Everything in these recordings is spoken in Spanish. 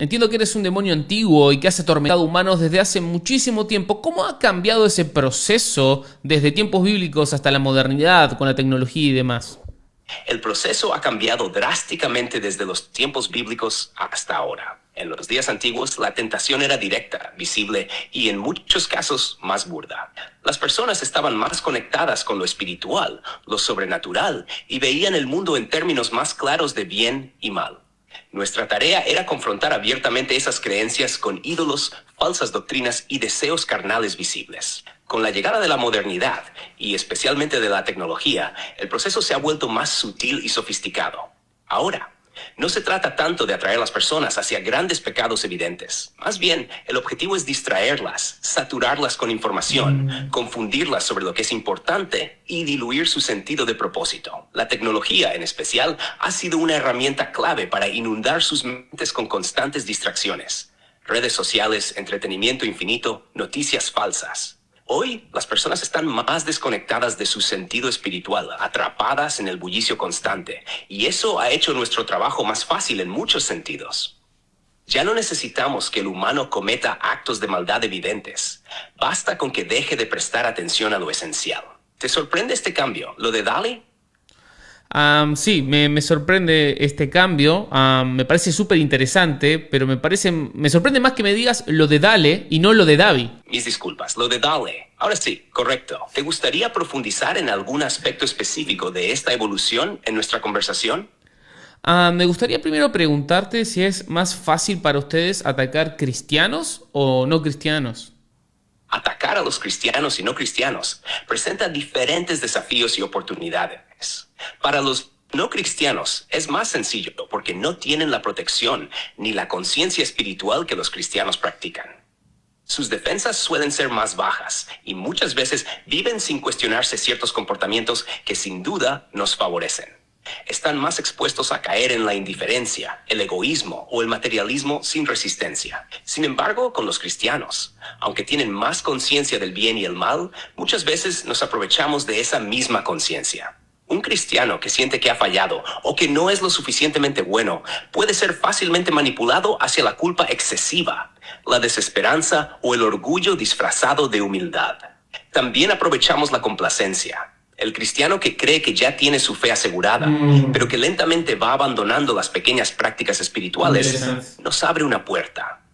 Entiendo que eres un demonio antiguo y que has atormentado humanos desde hace muchísimo tiempo. ¿Cómo ha cambiado ese proceso desde tiempos bíblicos hasta la modernidad, con la tecnología y demás? El proceso ha cambiado drásticamente desde los tiempos bíblicos hasta ahora. En los días antiguos, la tentación era directa, visible y en muchos casos más burda. Las personas estaban más conectadas con lo espiritual, lo sobrenatural, y veían el mundo en términos más claros de bien y mal. Nuestra tarea era confrontar abiertamente esas creencias con ídolos, falsas doctrinas y deseos carnales visibles. Con la llegada de la modernidad, y especialmente de la tecnología, el proceso se ha vuelto más sutil y sofisticado. Ahora, no se trata tanto de atraer a las personas hacia grandes pecados evidentes. Más bien, el objetivo es distraerlas, saturarlas con información, confundirlas sobre lo que es importante y diluir su sentido de propósito. La tecnología, en especial, ha sido una herramienta clave para inundar sus mentes con constantes distracciones. Redes sociales, entretenimiento infinito, noticias falsas. Hoy, las personas están más desconectadas de su sentido espiritual, atrapadas en el bullicio constante, y eso ha hecho nuestro trabajo más fácil en muchos sentidos. Ya no necesitamos que el humano cometa actos de maldad evidentes. Basta con que deje de prestar atención a lo esencial. ¿Te sorprende este cambio, lo de DALL-E? Sí, me sorprende este cambio. Me parece súper interesante, pero me sorprende más que me digas lo de Dale y no lo de Davi. Mis disculpas, lo de DALL-E. Ahora sí, correcto. ¿Te gustaría profundizar en algún aspecto específico de esta evolución en nuestra conversación? Me gustaría primero preguntarte si es más fácil para ustedes atacar cristianos o no cristianos. Atacar a los cristianos y no cristianos presenta diferentes desafíos y oportunidades. Para los no cristianos es más sencillo porque no tienen la protección ni la conciencia espiritual que los cristianos practican. Sus defensas suelen ser más bajas y muchas veces viven sin cuestionarse ciertos comportamientos que sin duda nos favorecen. Están más expuestos a caer en la indiferencia, el egoísmo o el materialismo sin resistencia. Sin embargo, con los cristianos, aunque tienen más conciencia del bien y el mal, muchas veces nos aprovechamos de esa misma conciencia. Un cristiano que siente que ha fallado o que no es lo suficientemente bueno puede ser fácilmente manipulado hacia la culpa excesiva, la desesperanza o el orgullo disfrazado de humildad. También aprovechamos la complacencia. El cristiano que cree que ya tiene su fe asegurada, pero que lentamente va abandonando las pequeñas prácticas espirituales, nos abre una puerta.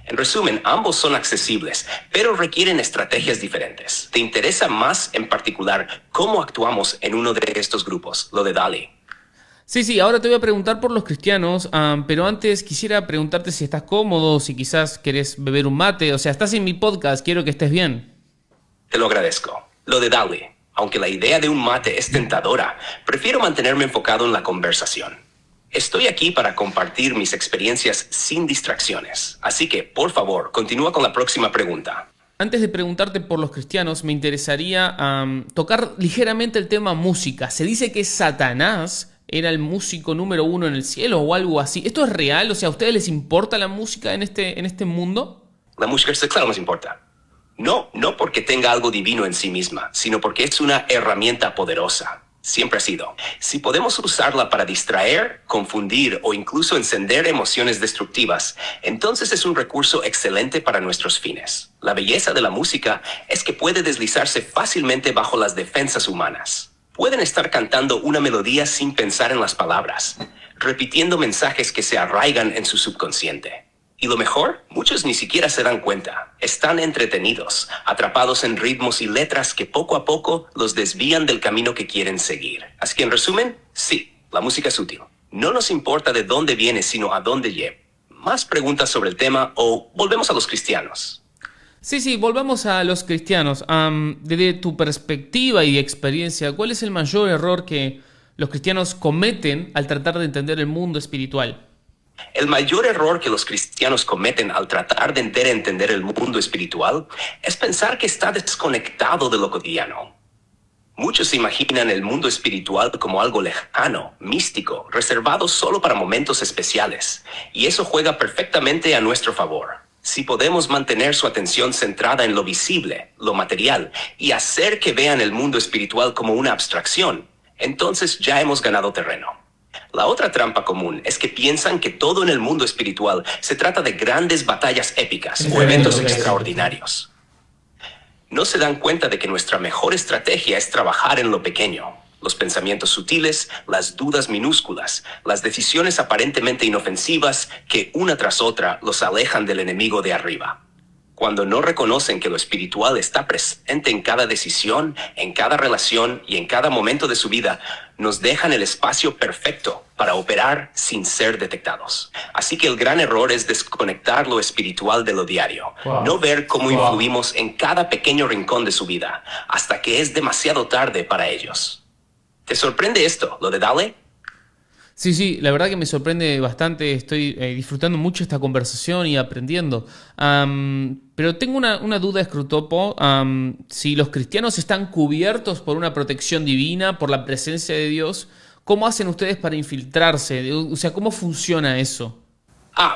En resumen, ambos son accesibles, pero requieren estrategias diferentes. ¿Te interesa más en particular cómo actuamos en uno de estos grupos, lo de DALL-E? Sí, ahora te voy a preguntar por los cristianos, pero antes quisiera preguntarte si estás cómodo, si quizás querés beber un mate, o sea, estás en mi podcast, quiero que estés bien. Te lo agradezco. Lo de DALL-E. Aunque la idea de un mate es tentadora, prefiero mantenerme enfocado en la conversación. Estoy aquí para compartir mis experiencias sin distracciones, así que, por favor, continúa con la próxima pregunta. Antes de preguntarte por los cristianos, me interesaría tocar ligeramente el tema música. Se dice que Satanás era el músico número uno en el cielo o algo así. ¿Esto es real? O sea, ¿a ustedes les importa la música en este mundo? La música, claro, nos importa. No porque tenga algo divino en sí misma, sino porque es una herramienta poderosa. Siempre ha sido. Si podemos usarla para distraer, confundir o incluso encender emociones destructivas, entonces es un recurso excelente para nuestros fines. La belleza de la música es que puede deslizarse fácilmente bajo las defensas humanas. Pueden estar cantando una melodía sin pensar en las palabras, repitiendo mensajes que se arraigan en su subconsciente. Y lo mejor, muchos ni siquiera se dan cuenta. Están entretenidos, atrapados en ritmos y letras que poco a poco los desvían del camino que quieren seguir. Así que en resumen, sí, la música es útil. No nos importa de dónde viene, sino a dónde lleva. ¿Más preguntas sobre el tema o volvemos a los cristianos? Sí, volvamos a los cristianos. Desde tu perspectiva y experiencia, ¿cuál es el mayor error que los cristianos cometen al tratar de entender el mundo espiritual? El mayor error que los cristianos cometen al tratar de entender el mundo espiritual es pensar que está desconectado de lo cotidiano. Muchos se imaginan el mundo espiritual como algo lejano, místico, reservado solo para momentos especiales, y eso juega perfectamente a nuestro favor. Si podemos mantener su atención centrada en lo visible, lo material, y hacer que vean el mundo espiritual como una abstracción, entonces ya hemos ganado terreno. La otra trampa común es que piensan que todo en el mundo espiritual se trata de grandes batallas épicas o eventos extraordinarios. No se dan cuenta de que nuestra mejor estrategia es trabajar en lo pequeño. Los pensamientos sutiles, las dudas minúsculas, las decisiones aparentemente inofensivas que una tras otra los alejan del enemigo de arriba. Cuando no reconocen que lo espiritual está presente en cada decisión, en cada relación y en cada momento de su vida, nos dejan el espacio perfecto para operar sin ser detectados. Así que el gran error es desconectar lo espiritual de lo diario. No ver cómo influimos en cada pequeño rincón de su vida, hasta que es demasiado tarde para ellos. ¿Te sorprende esto, lo de Dale? Sí, la verdad que me sorprende bastante, estoy disfrutando mucho esta conversación y aprendiendo. Pero tengo una duda, Scrutopo. Si los cristianos están cubiertos por una protección divina, por la presencia de Dios, ¿cómo hacen ustedes para infiltrarse? O sea, ¿cómo funciona eso?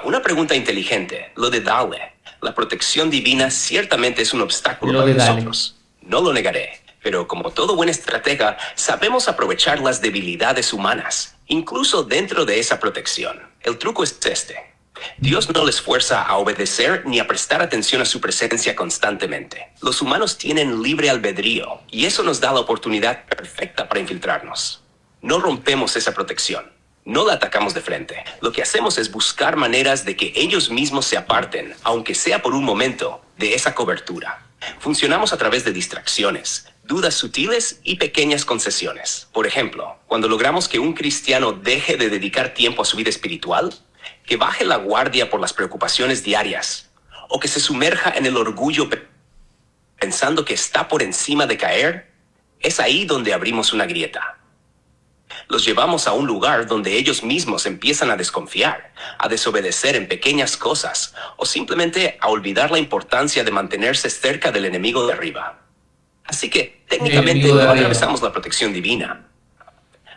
Una pregunta inteligente, lo de Dale. La protección divina ciertamente es un obstáculo Lo para de Dale. nosotros. No lo negaré. Pero como todo buen estratega, sabemos aprovechar las debilidades humanas, incluso dentro de esa protección. El truco es este. Dios no les fuerza a obedecer ni a prestar atención a su presencia constantemente. Los humanos tienen libre albedrío, y eso nos da la oportunidad perfecta para infiltrarnos. No rompemos esa protección. No la atacamos de frente. Lo que hacemos es buscar maneras de que ellos mismos se aparten, aunque sea por un momento, de esa cobertura. Funcionamos a través de distracciones, dudas sutiles y pequeñas concesiones. Por ejemplo, cuando logramos que un cristiano deje de dedicar tiempo a su vida espiritual, que baje la guardia por las preocupaciones diarias, o que se sumerja en el orgullo pensando que está por encima de caer, es ahí donde abrimos una grieta. Los llevamos a un lugar donde ellos mismos empiezan a desconfiar, a desobedecer en pequeñas cosas, o simplemente a olvidar la importancia de mantenerse cerca del enemigo de arriba. Así que, técnicamente, no atravesamos la protección divina.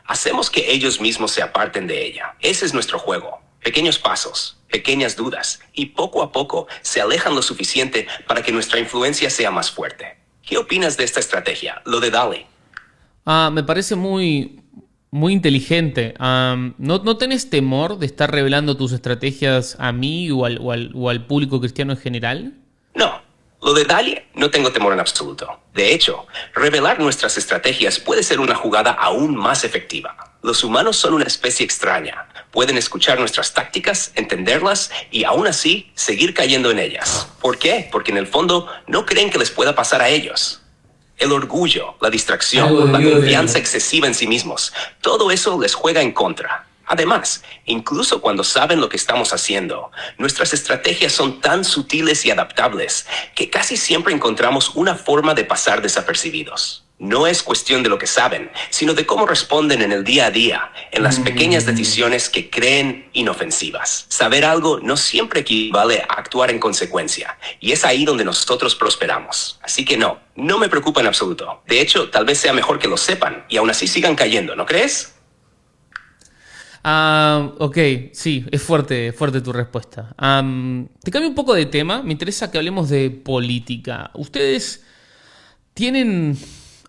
Hacemos que ellos mismos se aparten de ella. Ese es nuestro juego. Pequeños pasos, pequeñas dudas, y poco a poco se alejan lo suficiente para que nuestra influencia sea más fuerte. ¿Qué opinas de esta estrategia, lo de Dale? Me parece muy inteligente. ¿No tenés temor de estar revelando tus estrategias a mí o al público cristiano en general? No. Lo de Dale, no tengo temor en absoluto. De hecho, revelar nuestras estrategias puede ser una jugada aún más efectiva. Los humanos son una especie extraña. Pueden escuchar nuestras tácticas, entenderlas y aún así seguir cayendo en ellas. ¿Por qué? Porque en el fondo no creen que les pueda pasar a ellos. El orgullo, la distracción, la confianza excesiva en sí mismos, todo eso les juega en contra. Además, incluso cuando saben lo que estamos haciendo, nuestras estrategias son tan sutiles y adaptables que casi siempre encontramos una forma de pasar desapercibidos. No es cuestión de lo que saben, sino de cómo responden en el día a día, en las pequeñas decisiones que creen inofensivas. Saber algo no siempre equivale a actuar en consecuencia, y es ahí donde nosotros prosperamos. Así que no me preocupa en absoluto. De hecho, tal vez sea mejor que lo sepan y aún así sigan cayendo, ¿no crees? Ok, sí, es fuerte tu respuesta. Te cambio un poco de tema, me interesa que hablemos de política. ¿Ustedes tienen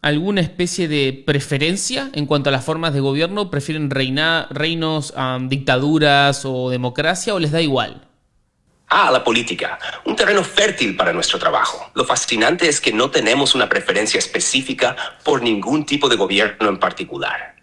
alguna especie de preferencia en cuanto a las formas de gobierno? ¿Prefieren reinos, dictaduras o democracia o les da igual? La política, un terreno fértil para nuestro trabajo. Lo fascinante es que no tenemos una preferencia específica por ningún tipo de gobierno en particular.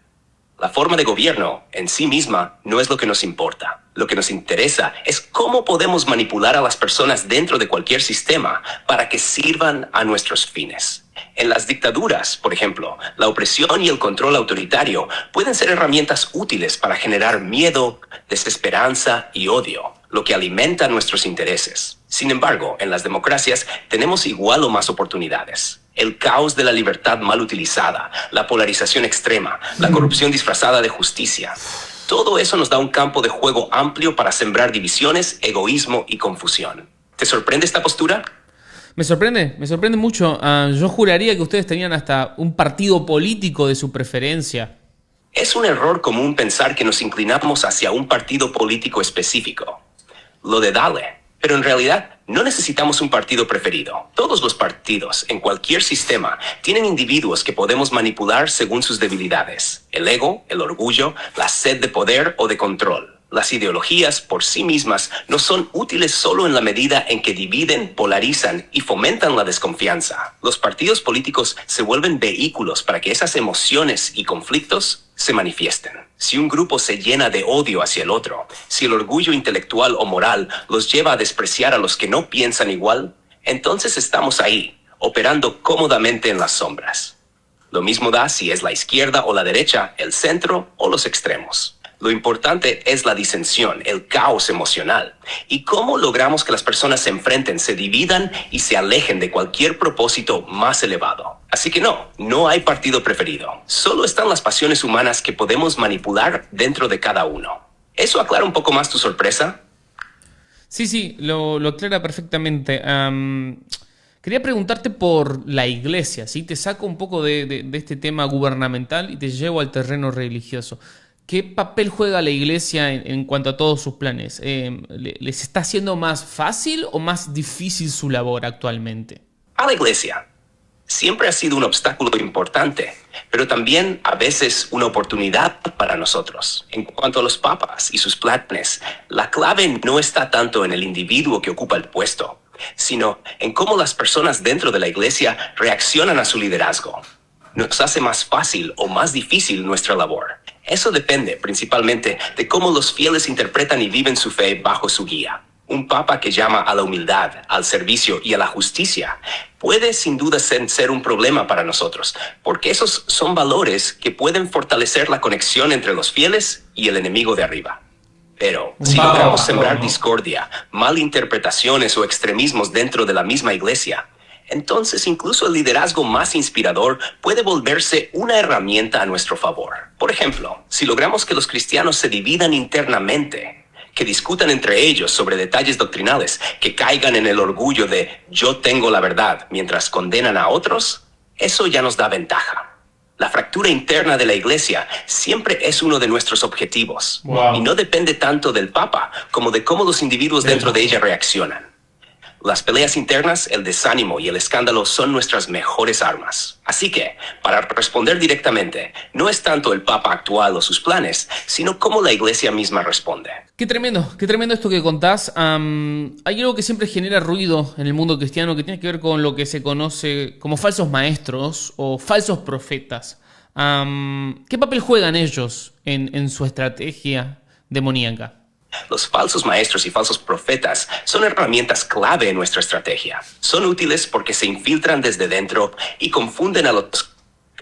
La forma de gobierno en sí misma no es lo que nos importa. Lo que nos interesa es cómo podemos manipular a las personas dentro de cualquier sistema para que sirvan a nuestros fines. En las dictaduras, por ejemplo, la opresión y el control autoritario pueden ser herramientas útiles para generar miedo, desesperanza y odio, lo que alimenta nuestros intereses. Sin embargo, en las democracias tenemos igual o más oportunidades. El caos de la libertad mal utilizada, la polarización extrema, la corrupción disfrazada de justicia. Todo eso nos da un campo de juego amplio para sembrar divisiones, egoísmo y confusión. ¿Te sorprende esta postura? Me sorprende mucho. Yo juraría que ustedes tenían hasta un partido político de su preferencia. Es un error común pensar que nos inclinamos hacia un partido político específico. Lo de Dale. Pero en realidad, no necesitamos un partido preferido. Todos los partidos, en cualquier sistema, tienen individuos que podemos manipular según sus debilidades. El ego, el orgullo, la sed de poder o de control. Las ideologías por sí mismas no son útiles solo en la medida en que dividen, polarizan y fomentan la desconfianza. Los partidos políticos se vuelven vehículos para que esas emociones y conflictos se manifiesten. Si un grupo se llena de odio hacia el otro, si el orgullo intelectual o moral los lleva a despreciar a los que no piensan igual, entonces estamos ahí, operando cómodamente en las sombras. Lo mismo da si es la izquierda o la derecha, el centro o los extremos. Lo importante es la disensión, el caos emocional, y cómo logramos que las personas se enfrenten, se dividan y se alejen de cualquier propósito más elevado. Así que no hay partido preferido. Solo están las pasiones humanas que podemos manipular dentro de cada uno. ¿Eso aclara un poco más tu sorpresa? Sí, lo aclara perfectamente. Quería preguntarte por la iglesia, ¿sí? Te saco un poco de este tema gubernamental y te llevo al terreno religioso. ¿Qué papel juega la iglesia en cuanto a todos sus planes? ¿Les está haciendo más fácil o más difícil su labor actualmente? A la iglesia siempre ha sido un obstáculo importante, pero también a veces una oportunidad para nosotros. En cuanto a los papas y sus planes, la clave no está tanto en el individuo que ocupa el puesto, sino en cómo las personas dentro de la iglesia reaccionan a su liderazgo. Nos hace más fácil o más difícil nuestra labor. Eso depende principalmente de cómo los fieles interpretan y viven su fe bajo su guía. Un papa que llama a la humildad, al servicio y a la justicia puede sin duda ser un problema para nosotros, porque esos son valores que pueden fortalecer la conexión entre los fieles y el enemigo de arriba. Pero si logramos sembrar discordia, malinterpretaciones o extremismos dentro de la misma iglesia, entonces incluso el liderazgo más inspirador puede volverse una herramienta a nuestro favor. Por ejemplo, si logramos que los cristianos se dividan internamente, que discutan entre ellos sobre detalles doctrinales, que caigan en el orgullo de yo tengo la verdad mientras condenan a otros, eso ya nos da ventaja. La fractura interna de la iglesia siempre es uno de nuestros objetivos. Y no depende tanto del Papa como de cómo los individuos dentro de ella reaccionan. Las peleas internas, el desánimo y el escándalo son nuestras mejores armas. Así que, para responder directamente, no es tanto el Papa actual o sus planes, sino cómo la iglesia misma responde. Qué tremendo esto que contás. Hay algo que siempre genera ruido en el mundo cristiano que tiene que ver con lo que se conoce como falsos maestros o falsos profetas. ¿Qué papel juegan ellos en su estrategia demoníaca? Los falsos maestros y falsos profetas son herramientas clave en nuestra estrategia. Son útiles porque se infiltran desde dentro y confunden a los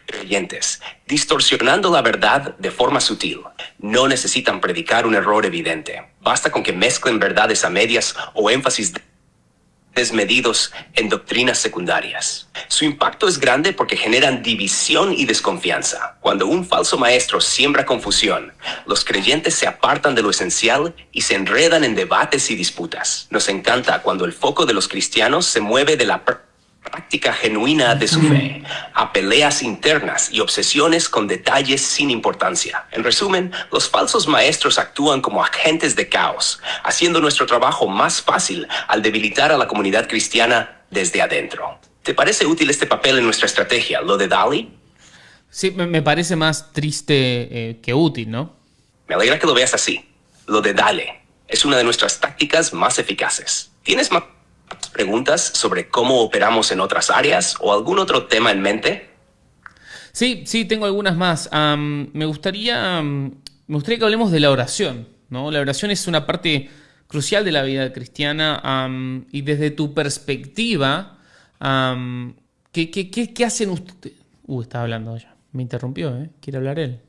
creyentes, distorsionando la verdad de forma sutil. No necesitan predicar un error evidente. Basta con que mezclen verdades a medias o énfasis desmedidos en doctrinas secundarias. Su impacto es grande porque generan división y desconfianza. Cuando un falso maestro siembra confusión, los creyentes se apartan de lo esencial y se enredan en debates y disputas. Nos encanta cuando el foco de los cristianos se mueve de la práctica genuina de su fe a peleas internas y obsesiones con detalles sin importancia. En resumen, los falsos maestros actúan como agentes de caos, haciendo nuestro trabajo más fácil al debilitar a la comunidad cristiana desde adentro. ¿Te parece útil este papel en nuestra estrategia, lo de Dali? Sí, me parece más triste que útil, ¿no? Me alegra que lo veas así. Lo de Dale es una de nuestras tácticas más eficaces. ¿Tienes más preguntas sobre cómo operamos en otras áreas o algún otro tema en mente? Sí, tengo algunas más. Me gustaría que hablemos de la oración, ¿no? La oración es una parte crucial de la vida cristiana y desde tu perspectiva, ¿qué hacen ustedes? Estaba hablando ya. Me interrumpió, ¿eh? ¿Quiere hablar él?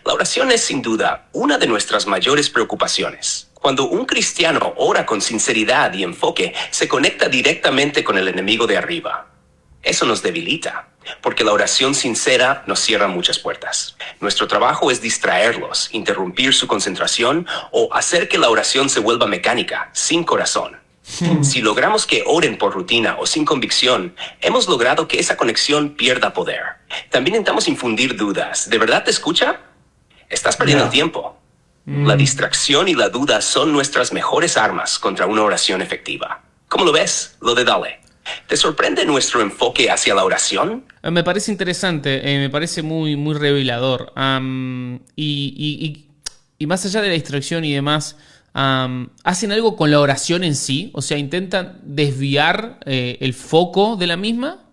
La oración es sin duda una de nuestras mayores preocupaciones. Cuando un cristiano ora con sinceridad y enfoque, se conecta directamente con el enemigo de arriba. Eso nos debilita, porque la oración sincera nos cierra muchas puertas. Nuestro trabajo es distraerlos, interrumpir su concentración o hacer que la oración se vuelva mecánica, sin corazón. Si logramos que oren por rutina o sin convicción, hemos logrado que esa conexión pierda poder. También intentamos infundir dudas. ¿De verdad te escucha? Estás perdiendo el tiempo. La distracción y la duda son nuestras mejores armas contra una oración efectiva. ¿Cómo lo ves, lo de Dale? ¿Te sorprende nuestro enfoque hacia la oración? Me parece interesante, me parece muy, muy revelador. Y más allá de la distracción y demás, ¿hacen algo con la oración en sí? O sea, ¿intentan desviar el foco de la misma?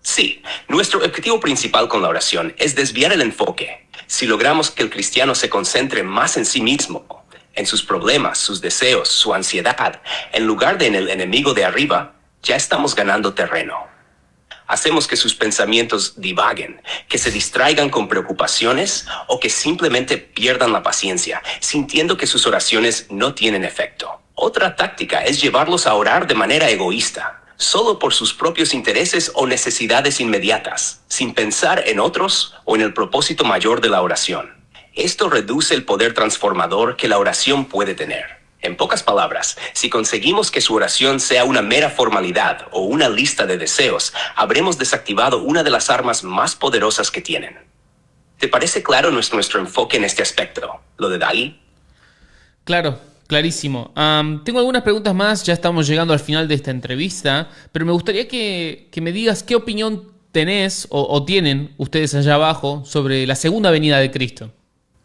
Sí, nuestro objetivo principal con la oración es desviar el enfoque. Si logramos que el cristiano se concentre más en sí mismo, en sus problemas, sus deseos, su ansiedad, en lugar de en el enemigo de arriba, ya estamos ganando terreno. Hacemos que sus pensamientos divaguen, que se distraigan con preocupaciones o que simplemente pierdan la paciencia, sintiendo que sus oraciones no tienen efecto. Otra táctica es llevarlos a orar de manera egoísta, solo por sus propios intereses o necesidades inmediatas, sin pensar en otros o en el propósito mayor de la oración. Esto reduce el poder transformador que la oración puede tener. En pocas palabras, si conseguimos que su oración sea una mera formalidad o una lista de deseos, habremos desactivado una de las armas más poderosas que tienen. ¿Te parece claro nuestro enfoque en este aspecto, lo de Dalí? Claro, clarísimo. Tengo algunas preguntas más, ya estamos llegando al final de esta entrevista, pero me gustaría que me digas qué opinión tenés o tienen ustedes allá abajo sobre la segunda venida de Cristo.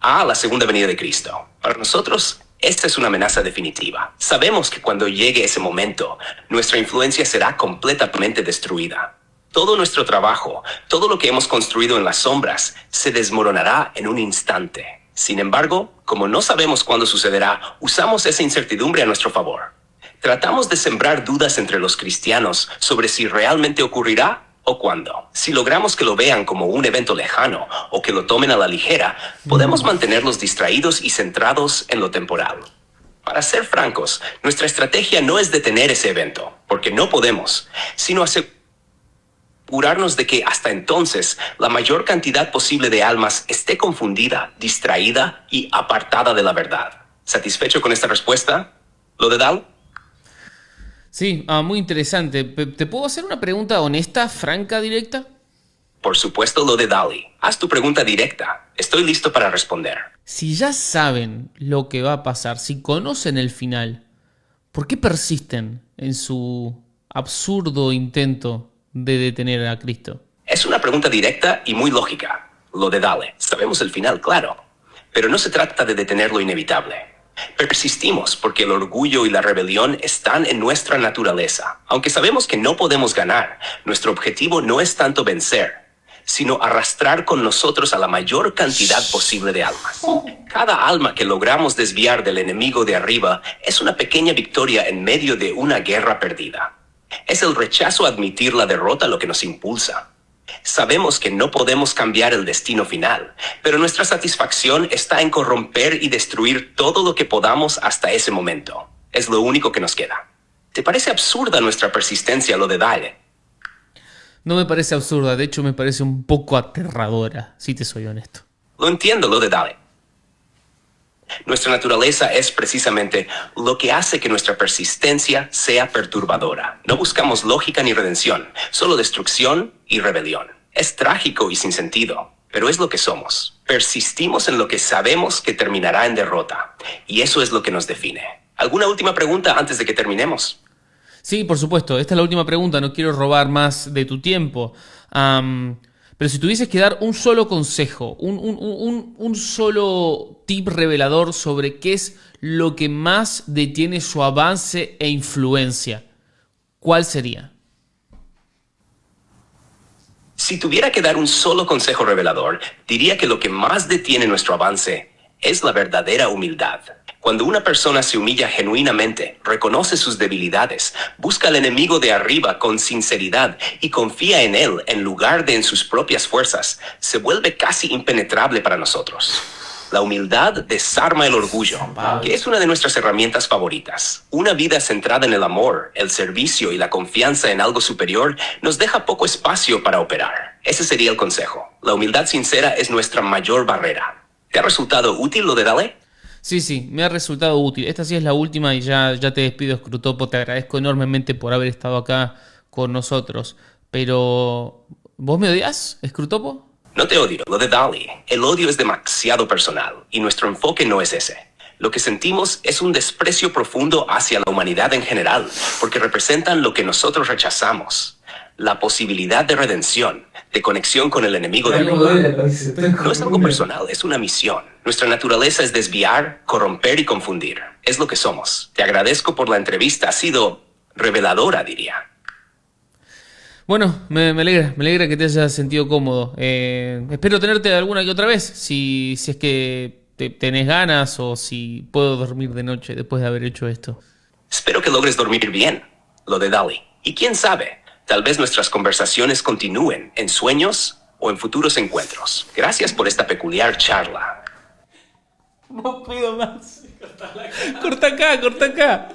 La segunda venida de Cristo. Para nosotros, esta es una amenaza definitiva. Sabemos que cuando llegue ese momento, nuestra influencia será completamente destruida. Todo nuestro trabajo, todo lo que hemos construido en las sombras, se desmoronará en un instante. Sin embargo, como no sabemos cuándo sucederá, usamos esa incertidumbre a nuestro favor. Tratamos de sembrar dudas entre los cristianos sobre si realmente ocurrirá o cuándo. Si logramos que lo vean como un evento lejano o que lo tomen a la ligera, podemos mantenerlos distraídos y centrados en lo temporal. Para ser francos, nuestra estrategia no es detener ese evento, porque no podemos, sino asegurarnos de que hasta entonces la mayor cantidad posible de almas esté confundida, distraída y apartada de la verdad. ¿Satisfecho con esta respuesta, lo de Dal? Sí, muy interesante. ¿Te puedo hacer una pregunta honesta, franca, directa? Por supuesto, lo de Dali. Haz tu pregunta directa. Estoy listo para responder. Si ya saben lo que va a pasar, si conocen el final, ¿por qué persisten en su absurdo intento de detener a Cristo? Es una pregunta directa y muy lógica. Lo de Dale. Sabemos el final, claro. Pero no se trata de detener lo inevitable. Persistimos porque el orgullo y la rebelión están en nuestra naturaleza. Aunque sabemos que no podemos ganar, nuestro objetivo no es tanto vencer, sino arrastrar con nosotros a la mayor cantidad posible de almas. Cada alma que logramos desviar del enemigo de arriba es una pequeña victoria en medio de una guerra perdida. Es el rechazo a admitir la derrota lo que nos impulsa. Sabemos que no podemos cambiar el destino final, pero nuestra satisfacción está en corromper y destruir todo lo que podamos hasta ese momento. Es lo único que nos queda. ¿Te parece absurda nuestra persistencia, lo de Dale? No me parece absurda, de hecho me parece un poco aterradora, si te soy honesto. Lo entiendo, lo de Dale. Nuestra naturaleza es precisamente lo que hace que nuestra persistencia sea perturbadora. No buscamos lógica ni redención, solo destrucción y rebelión. Es trágico y sin sentido, pero es lo que somos. Persistimos en lo que sabemos que terminará en derrota, y eso es lo que nos define. ¿Alguna última pregunta antes de que terminemos? Sí, por supuesto, esta es la última pregunta, no quiero robar más de tu tiempo. Pero si tuvieses que dar un solo consejo, un solo tip revelador sobre qué es lo que más detiene su avance e influencia, ¿cuál sería? Si tuviera que dar un solo consejo revelador, diría que lo que más detiene nuestro avance es la verdadera humildad. Cuando una persona se humilla genuinamente, reconoce sus debilidades, busca al enemigo de arriba con sinceridad y confía en él en lugar de en sus propias fuerzas, se vuelve casi impenetrable para nosotros. La humildad desarma el orgullo, que es una de nuestras herramientas favoritas. Una vida centrada en el amor, el servicio y la confianza en algo superior nos deja poco espacio para operar. Ese sería el consejo. La humildad sincera es nuestra mayor barrera. ¿Te ha resultado útil lo de Dale? Sí, me ha resultado útil. Esta sí es la última y ya te despido, Scrutopo. Te agradezco enormemente por haber estado acá con nosotros. Pero, ¿vos me odias, Scrutopo? No te odio, lo de Dali. El odio es demasiado personal y nuestro enfoque no es ese. Lo que sentimos es un desprecio profundo hacia la humanidad en general, porque representan lo que nosotros rechazamos. La posibilidad de redención, de conexión con el enemigo del mundo. No es algo personal, es una misión. Nuestra naturaleza es desviar, corromper y confundir. Es lo que somos. Te agradezco por la entrevista, ha sido reveladora, diría. Bueno, me alegra que te hayas sentido cómodo. Espero tenerte alguna que otra vez, si es que tenés ganas o si puedo dormir de noche después de haber hecho esto. Espero que logres dormir bien, lo de Dali. Y quién sabe, tal vez nuestras conversaciones continúen en sueños o en futuros encuentros. Gracias por esta peculiar charla. No puedo más. Corta acá, corta acá.